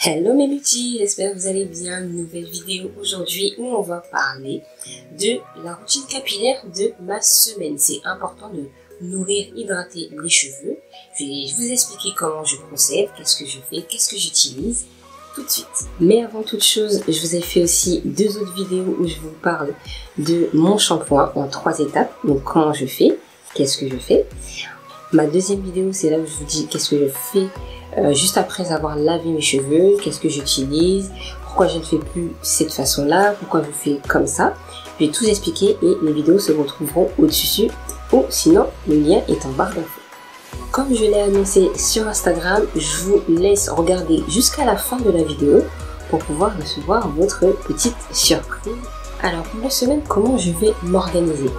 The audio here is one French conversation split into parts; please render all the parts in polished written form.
Hello mes petits, j'espère que vous allez bien. Une nouvelle vidéo aujourd'hui où on va parler de la routine capillaire de ma semaine. C'est important de nourrir, hydrater les cheveux. Je vais vous expliquer comment je procède, qu'est-ce que je fais, qu'est-ce que j'utilise tout de suite. Mais avant toute chose, je vous ai fait aussi 2 autres vidéos où je vous parle de mon shampoing en 3 étapes. Donc comment je fais, qu'est-ce que je fais. Ma deuxième vidéo, c'est là où je vous dis qu'est-ce que je fais juste après avoir lavé mes cheveux, qu'est-ce que j'utilise, pourquoi je ne fais plus cette façon-là, pourquoi je fais comme ça. Je vais tout expliquer et les vidéos se retrouveront au-dessus ou sinon le lien est en barre d'infos. Comme je l'ai annoncé sur Instagram, je vous laisse regarder jusqu'à la fin de la vidéo pour pouvoir recevoir votre petite surprise. Alors pour la semaine, comment je vais m'organiser?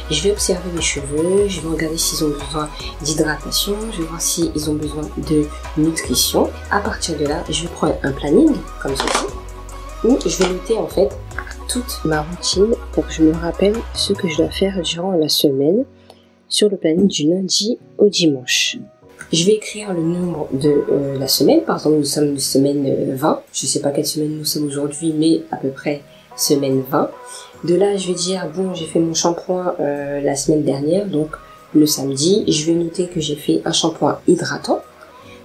Je vais observer mes cheveux, je vais regarder s'ils ont besoin d'hydratation, je vais voir s'ils ont besoin de nutrition. À partir de là, je vais prendre un planning comme ceci, où je vais noter en fait toute ma routine pour que je me rappelle ce que je dois faire durant la semaine sur le planning du lundi au dimanche. Je vais écrire le nombre de la semaine, par exemple nous sommes semaine 20, je ne sais pas quelle semaine nous sommes aujourd'hui, mais à peu près semaine 20. De là, je vais dire, bon, j'ai fait mon shampoing la semaine dernière, donc le samedi. Je vais noter que j'ai fait un shampoing hydratant,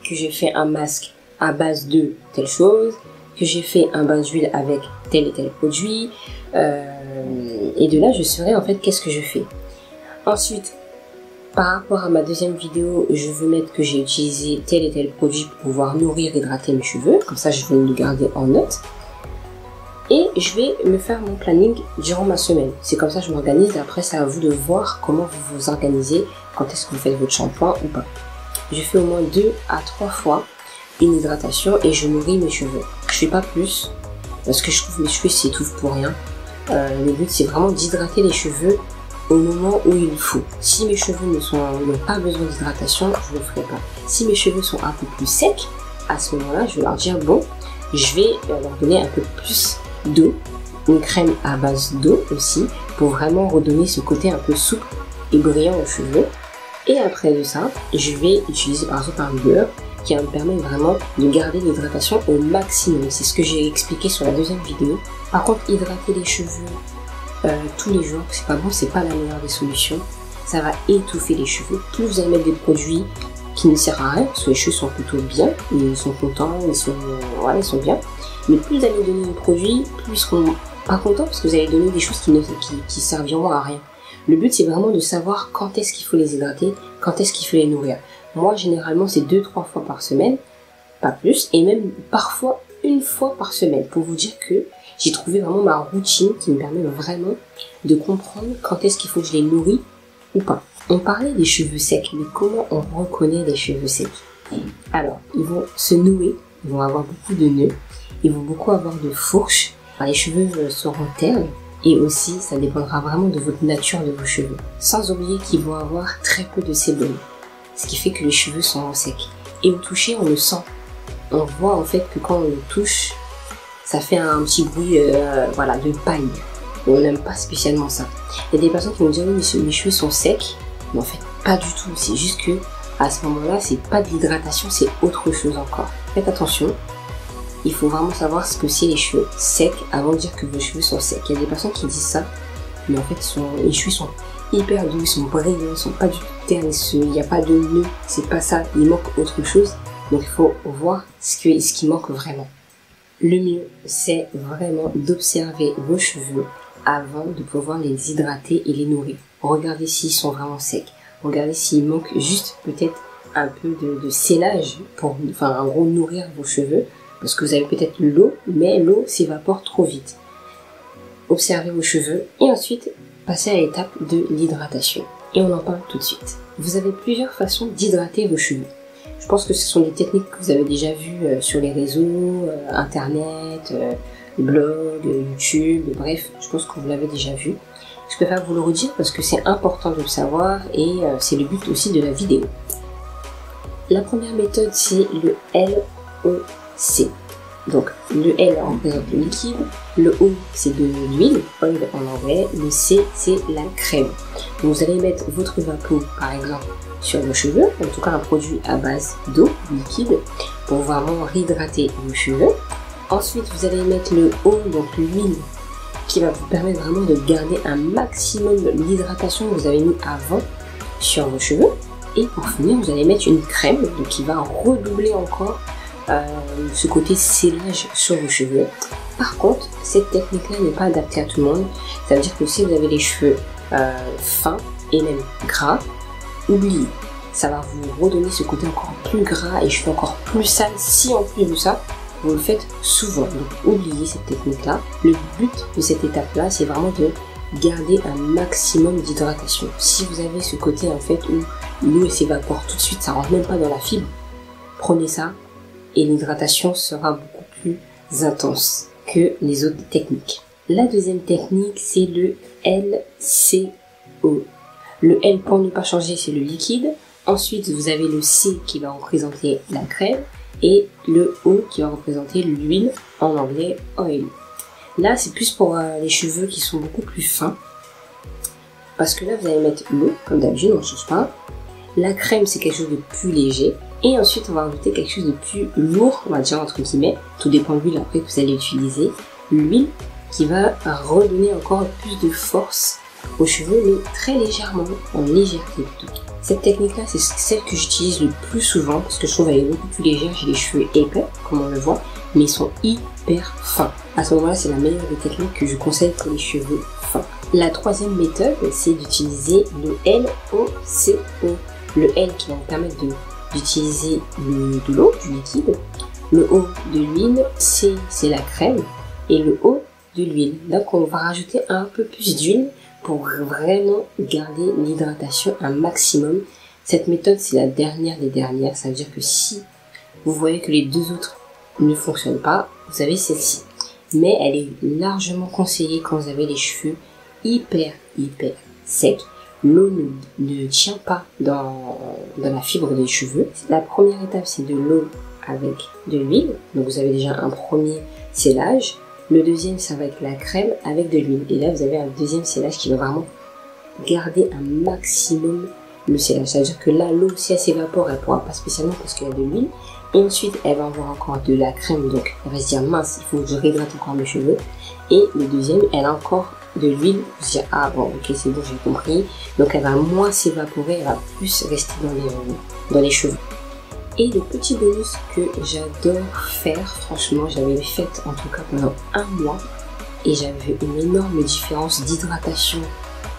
que j'ai fait un masque à base de telle chose, que j'ai fait un bain d'huile avec tel et tel produit. Et de là, je saurai en fait qu'est-ce que je fais. Ensuite, par rapport à ma deuxième vidéo, je veux mettre que j'ai utilisé tel et tel produit pour pouvoir nourrir, hydrater mes cheveux. Comme ça, je vais le garder en note. Et je vais me faire mon planning durant ma semaine. C'est comme ça que je m'organise et après c'est à vous de voir comment vous vous organisez, quand est-ce que vous faites votre shampoing ou pas. Je fais au moins 2 à 3 fois une hydratation et je nourris mes cheveux. Je fais pas plus parce que je trouve mes cheveux s'étouffent pour rien. Le but c'est vraiment d'hydrater les cheveux au moment où il faut. Si mes cheveux n'ont pas besoin d'hydratation, je ne le ferai pas. Si mes cheveux sont un peu plus secs, à ce moment-là je vais leur dire bon, je vais leur donner un peu plus d'eau, une crème à base d'eau aussi, pour vraiment redonner ce côté un peu souple et brillant aux cheveux. Et après de ça, je vais utiliser par exemple un beurre qui va me permettre vraiment de garder l'hydratation au maximum. C'est ce que j'ai expliqué sur la deuxième vidéo. Par contre, hydrater les cheveux tous les jours, c'est pas bon, c'est pas la meilleure des solutions. Ça va étouffer les cheveux. Plus vous allez mettre des produits qui ne servent à rien, parce que les cheveux sont plutôt bien, ils sont contents, ils sont bien. Mais plus vous allez donner des produits, plus ils seront pas contents parce que vous allez donner des choses qui serviront à rien. Le but c'est vraiment de savoir quand est-ce qu'il faut les hydrater, quand est-ce qu'il faut les nourrir. Moi généralement c'est 2-3 fois par semaine, pas plus, et même parfois 1 fois par semaine pour vous dire que j'ai trouvé vraiment ma routine qui me permet vraiment de comprendre quand est-ce qu'il faut que je les nourris ou pas. On parlait des cheveux secs, mais comment on reconnaît les cheveux secs? Alors, ils vont se nouer, ils vont avoir beaucoup de nœuds, ils vont beaucoup avoir de fourches, les cheveux seront ternes et aussi ça dépendra vraiment de votre nature de vos cheveux. Sans oublier qu'ils vont avoir très peu de sébum, ce qui fait que les cheveux sont secs. Et au toucher, on le sent. On voit en fait que quand on le touche, ça fait un petit bruit de paille. Et on n'aime pas spécialement ça. Il y a des personnes qui vont dire oui, mes cheveux sont secs, mais en fait pas du tout. C'est juste que à ce moment-là, c'est pas de l'hydratation, c'est autre chose encore. Faites attention. Il faut vraiment savoir ce que c'est les cheveux secs avant de dire que vos cheveux sont secs. Il y a des personnes qui disent ça, mais en fait les cheveux sont hyper doux, ils sont brillants, ils sont pas du tout ternes, il n'y a pas de nœud, c'est pas ça, il manque autre chose. Donc il faut voir ce qui manque vraiment. Le mieux, c'est vraiment d'observer vos cheveux avant de pouvoir les hydrater et les nourrir. Regardez s'ils sont vraiment secs, regardez s'il manque juste peut-être un peu de scellage pour, en gros, nourrir vos cheveux. Parce que vous avez peut-être l'eau, mais l'eau s'évapore trop vite. Observez vos cheveux et ensuite passez à l'étape de l'hydratation. Et on en parle tout de suite. Vous avez plusieurs façons d'hydrater vos cheveux. Je pense que ce sont des techniques que vous avez déjà vues sur les réseaux, internet, blog, YouTube, bref, je pense que vous l'avez déjà vu. Je préfère vous le redire parce que c'est important de le savoir et c'est le but aussi de la vidéo. La première méthode, c'est le LOC. Donc le L représente le liquide, le O c'est de l'huile, oil en anglais, le C c'est la crème. Donc vous allez mettre votre vapeau par exemple sur vos cheveux, en tout cas un produit à base d'eau liquide pour vraiment réhydrater vos cheveux. Ensuite vous allez mettre le O, donc l'huile, qui va vous permettre vraiment de garder un maximum l'hydratation que vous avez mis avant sur vos cheveux. Et pour finir, vous allez mettre une crème donc qui va redoubler encore ce côté scellage sur vos cheveux. Par contre, cette technique-là n'est pas adaptée à tout le monde. Ça veut dire que si vous avez les cheveux fins et même gras, oubliez. Ça va vous redonner ce côté encore plus gras et cheveux encore plus sales si en plus de ça, vous le faites souvent. Donc oubliez cette technique-là. Le but de cette étape-là, c'est vraiment de garder un maximum d'hydratation. Si vous avez ce côté en fait où l'eau s'évapore tout de suite, ça rentre même pas dans la fibre, prenez ça et l'hydratation sera beaucoup plus intense que les autres techniques. La deuxième technique, c'est le LCO. Le L, pour ne pas changer, c'est le liquide. Ensuite, vous avez le C qui va représenter la crème et le O qui va représenter l'huile, en anglais oil. Là, c'est plus pour les cheveux qui sont beaucoup plus fins. Parce que là, vous allez mettre l'eau, comme d'habitude, on ne change pas. La crème, c'est quelque chose de plus léger. Et ensuite, on va rajouter quelque chose de plus lourd, on va dire entre guillemets. Tout dépend de l'huile après que vous allez utiliser. L'huile qui va redonner encore plus de force aux cheveux, mais très légèrement, en légèreté plutôt. Cette technique-là, c'est celle que j'utilise le plus souvent parce que je trouve qu'elle est beaucoup plus légère. J'ai les cheveux épais, comme on le voit, mais ils sont hyper fins. À ce moment-là, c'est la meilleure des techniques que je conseille pour les cheveux fins. La troisième méthode, c'est d'utiliser le LOCO. Le L qui va vous permettre d'utiliser de l'eau, du liquide. Le O de l'huile, C c'est la crème et le O de l'huile. Donc on va rajouter un peu plus d'huile pour vraiment garder l'hydratation un maximum. Cette méthode c'est la dernière des dernières, ça veut dire que si vous voyez que les deux autres ne fonctionnent pas, vous avez celle-ci. Mais elle est largement conseillée quand vous avez les cheveux hyper secs. L'eau ne tient pas dans la fibre des cheveux. La première étape c'est de l'eau avec de l'huile. Donc vous avez déjà un premier scellage. Le deuxième, ça va être la crème avec de l'huile. Et là, vous avez un deuxième scellage qui va vraiment garder un maximum le scellage. C'est-à-dire que là, l'eau, si elle s'évapore, elle ne pourra pas spécialement parce qu'il y a de l'huile. Et ensuite, elle va avoir encore de la crème. Donc, elle va se dire, mince, il faut que je réhydrate encore mes cheveux. Et le deuxième, elle a encore de l'huile. Vous se dire, ah bon, ok, c'est bon, j'ai compris. Donc, elle va moins s'évaporer, elle va plus rester dans les cheveux. Et le petit bonus que j'adore faire, franchement, j'avais fait en tout cas pendant un mois et j'avais vu une énorme différence d'hydratation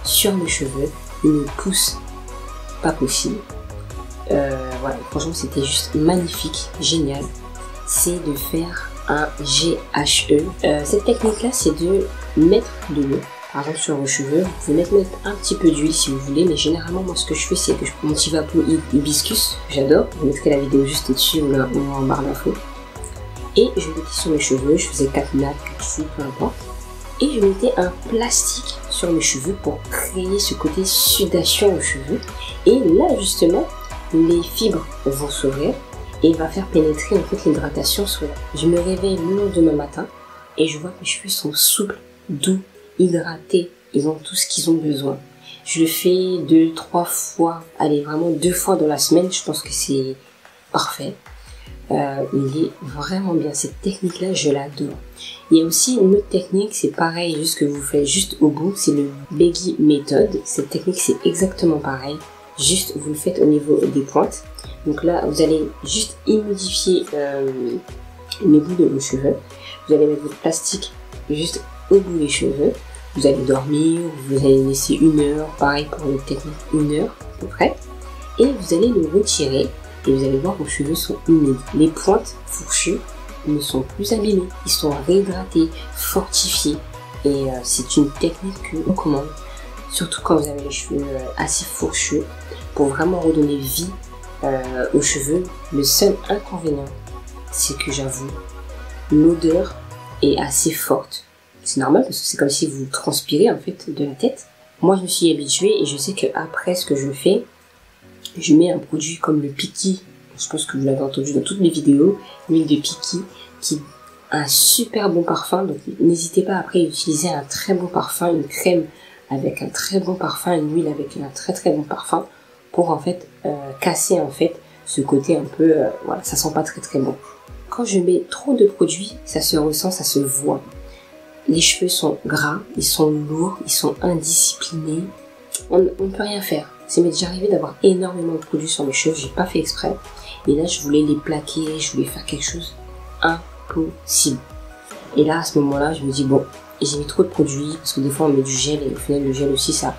sur mes cheveux, une pousse pas possible. Voilà, franchement, c'était juste magnifique, génial. C'est de faire un GHE. Cette technique-là, c'est de mettre de l'eau. Par exemple sur vos cheveux, vous pouvez mettre un petit peu d'huile si vous voulez, mais généralement moi ce que je fais c'est que je prends mon petit vapeau hibiscus, que j'adore, je mettrai la vidéo juste au-dessus ou en barre d'infos, et je mettais sur mes cheveux, je faisais 4 nattes, 4 fous, peu importe, et je mettais un plastique sur mes cheveux pour créer ce côté sudation aux cheveux, et là justement les fibres vont s'ouvrir et il va faire pénétrer en fait l'hydratation solaire. Je me réveille le lendemain matin et je vois que mes cheveux sont souples, doux, hydratés, ils ont tout ce qu'ils ont besoin. Je le fais 2-3 fois, allez vraiment 2 fois dans la semaine, je pense que c'est parfait. Il est vraiment bien, cette technique là je l'adore. Il y a aussi une autre technique, c'est pareil, juste que vous faites juste au bout, c'est le Beggy Method. Cette technique c'est exactement pareil, juste vous le faites au niveau des pointes. Donc là vous allez juste humidifier le bout de vos cheveux, vous allez mettre votre plastique juste au bout des cheveux, vous allez dormir, vous allez laisser 1 heure, pareil pour une technique 1 heure à peu près, et vous allez le retirer et vous allez voir vos cheveux sont humides. Les pointes fourchues ne sont plus abîmées, ils sont réhydratés, fortifiés, et c'est une technique que je recommande, surtout quand vous avez les cheveux assez fourchus, pour vraiment redonner vie aux cheveux. Le seul inconvénient, c'est que j'avoue, l'odeur est assez forte. C'est normal parce que c'est comme si vous transpirez en fait de la tête. Moi je me suis habituée et je sais que après ce que je fais, je mets un produit comme le Piki. Je pense que vous l'avez entendu dans toutes mes vidéos, l'huile de Piki qui un super bon parfum. Donc n'hésitez pas après à utiliser un très bon parfum, une crème avec un très bon parfum, une huile avec un très très bon parfum pour en fait casser en fait ce côté un peu, voilà, ça sent pas très très bon. Quand je mets trop de produits, ça se ressent, ça se voit. Les cheveux sont gras, ils sont lourds, ils sont indisciplinés. On ne peut rien faire. Ça m'est déjà arrivé d'avoir énormément de produits sur mes cheveux, j'ai pas fait exprès. Et là, je voulais les plaquer, je voulais faire quelque chose impossible. Et là, à ce moment-là, je me dis, bon, j'ai mis trop de produits, parce que des fois, on met du gel, et au final, le gel aussi, ça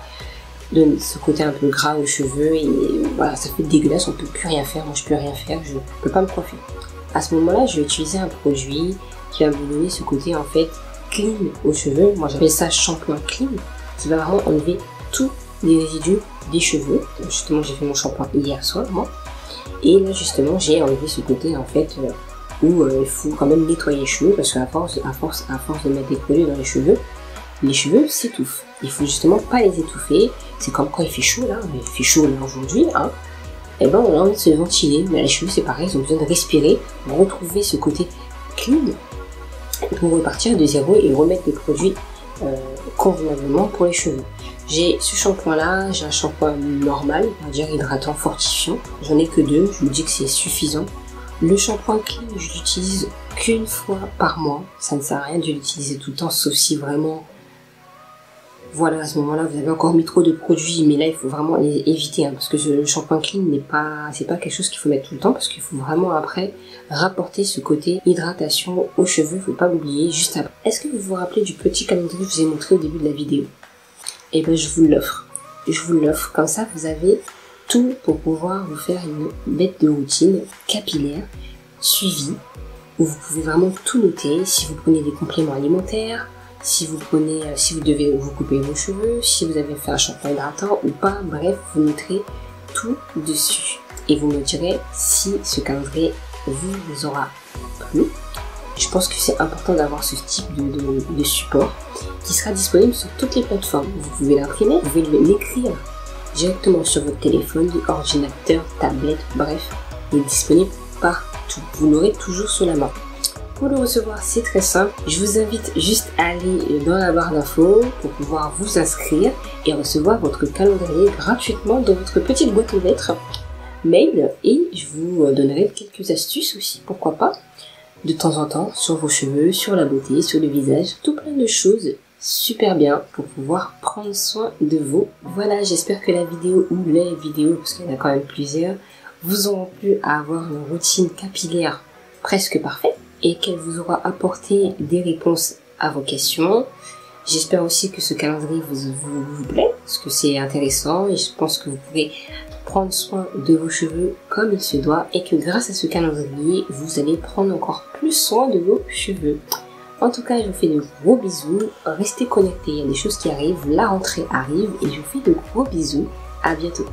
donne ce côté un peu gras aux cheveux, et voilà, ça fait dégueulasse, on peut plus rien faire, moi je peux rien faire, je peux pas me coiffer. À ce moment-là, je vais utiliser un produit qui va me donner ce côté, en fait, clean aux cheveux. Moi, j'appelle ça shampoing clean, qui va vraiment enlever tous les résidus des cheveux. Justement, j'ai fait mon shampoing hier soir, moi. Et là, justement, j'ai enlevé ce côté, en fait, où il faut quand même nettoyer les cheveux, parce qu'à force de mettre des produits dans les cheveux s'étouffent. Il faut justement pas les étouffer. C'est comme quand il fait chaud, là. Il fait chaud, là, aujourd'hui, hein. Et ben, on a envie de se ventiler. Mais les cheveux, c'est pareil, ils ont besoin de respirer, de retrouver ce côté clean, pour repartir de zéro et remettre des produits convenablement pour les cheveux. J'ai ce shampoing là, j'ai un shampoing normal, on va dire hydratant, fortifiant. J'en ai que 2, je me dis que c'est suffisant. Le shampoing clean, je l'utilise qu'une fois par mois. Ça ne sert à rien de l'utiliser tout le temps, sauf si vraiment, voilà, à ce moment-là, vous avez encore mis trop de produits, mais là, il faut vraiment éviter, hein, parce que le shampoing clean c'est pas quelque chose qu'il faut mettre tout le temps, parce qu'il faut vraiment après rapporter ce côté hydratation aux cheveux, faut pas l'oublier juste après. Est-ce que vous vous rappelez du petit calendrier que je vous ai montré au début de la vidéo? Eh ben, je vous l'offre. Je vous l'offre, comme ça, vous avez tout pour pouvoir vous faire une bête de routine capillaire, suivie, où vous pouvez vraiment tout noter, si vous prenez des compléments alimentaires, si vous devez vous couper vos cheveux, si vous avez fait un shampoing hydratant ou pas, bref, vous noterez tout dessus. Et vous me direz si ce calendrier vous aura plu. Je pense que c'est important d'avoir ce type de support qui sera disponible sur toutes les plateformes. Vous pouvez l'imprimer, vous pouvez l'écrire directement sur votre téléphone, ordinateur, tablette, bref, il est disponible partout. Vous l'aurez toujours sous la main. Pour le recevoir, c'est très simple. Je vous invite juste à aller dans la barre d'infos pour pouvoir vous inscrire et recevoir votre calendrier gratuitement dans votre petite boîte aux lettres mail. Et je vous donnerai quelques astuces aussi, pourquoi pas, de temps en temps, sur vos cheveux, sur la beauté, sur le visage, tout plein de choses super bien pour pouvoir prendre soin de vous. Voilà, j'espère que la vidéo ou les vidéos, parce qu'il y en a quand même plusieurs, vous auront plu à avoir une routine capillaire presque parfaite, et qu'elle vous aura apporté des réponses à vos questions. J'espère aussi que ce calendrier vous plaît, parce que c'est intéressant et je pense que vous pourrez prendre soin de vos cheveux comme il se doit et que grâce à ce calendrier, vous allez prendre encore plus soin de vos cheveux. En tout cas, je vous fais de gros bisous, restez connectés, il y a des choses qui arrivent, la rentrée arrive et je vous fais de gros bisous, à bientôt.